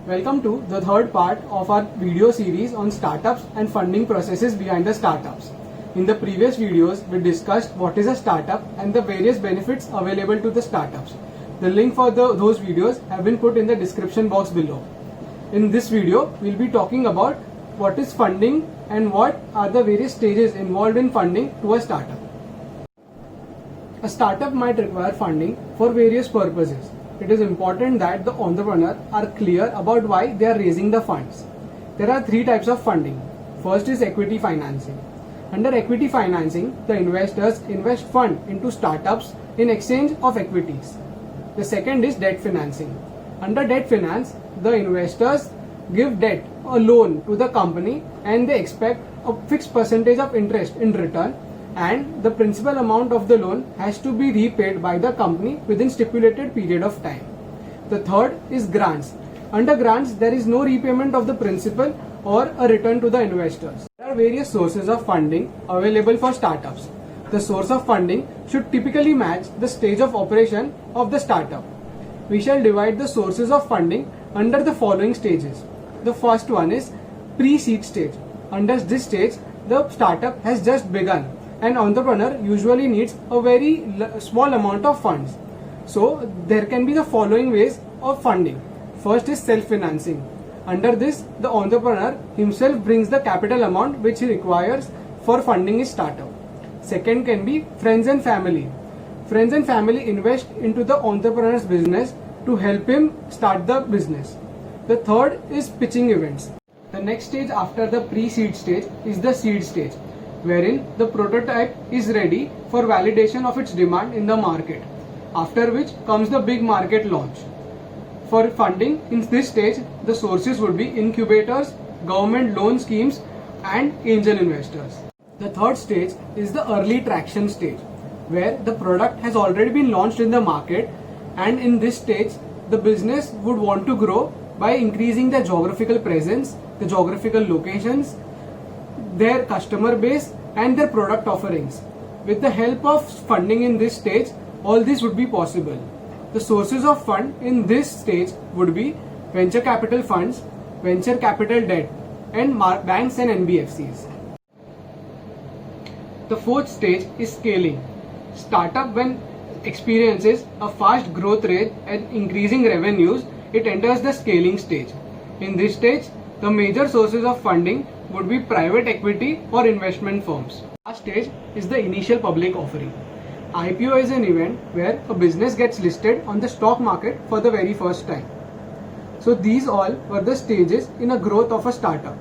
Welcome to the third part of our video series on startups and funding processes behind the startups. In the previous videos, we discussed what is a startup and the various benefits available to the startups. The link for those videos have been put in the description box below. In this video, we'll be talking about what is funding and what are the various stages involved in funding to a startup. A startup might require funding for various purposes. It is important that the entrepreneur are clear about why they are raising the funds. There are three types of funding. First is equity financing. Under equity financing, the investors invest fund into startups in exchange of equities. The second is debt financing. Under debt finance, the investors give debt, a loan to the company, and they expect a fixed percentage of interest in return, and the principal amount of the loan has to be repaid by the company within stipulated period of time. The third is grants. Under grants, there is no repayment of the principal or a return to the investors. There are various sources of funding available for startups. The source of funding should typically match the stage of operation of the startup. We shall divide the sources of funding under the following stages. The first one is pre-seed stage. Under this stage, the startup has just begun. An entrepreneur usually needs a very small amount of funds. So there can be the following ways of funding. First is self-financing. Under this, the entrepreneur himself brings the capital amount which he requires for funding his startup. Second can be friends and family. Friends and family invest into the entrepreneur's business to help him start the business. The third is pitching events. The next stage after the pre-seed stage is the seed stage, wherein the prototype is ready for validation of its demand in the market, after which comes the big market launch. For funding in this stage, the sources would be incubators, government loan schemes, and angel investors. The third stage is the early traction stage, where the product has already been launched in the market, and in this stage, the business would want to grow by increasing their geographical presence, the geographical locations, their customer base, and their product offerings. With the help of funding in this stage, all this would be possible. The sources of fund in this stage would be venture capital funds, venture capital debt, and banks and NBFCs. The fourth stage is scaling. Startup, when experiences a fast growth rate and increasing revenues, it enters the scaling stage. In this stage, the major sources of funding would be private equity or investment firms. Last stage is the initial public offering. IPO is an event where a business gets listed on the stock market for the very first time. So these all were the stages in a growth of a startup.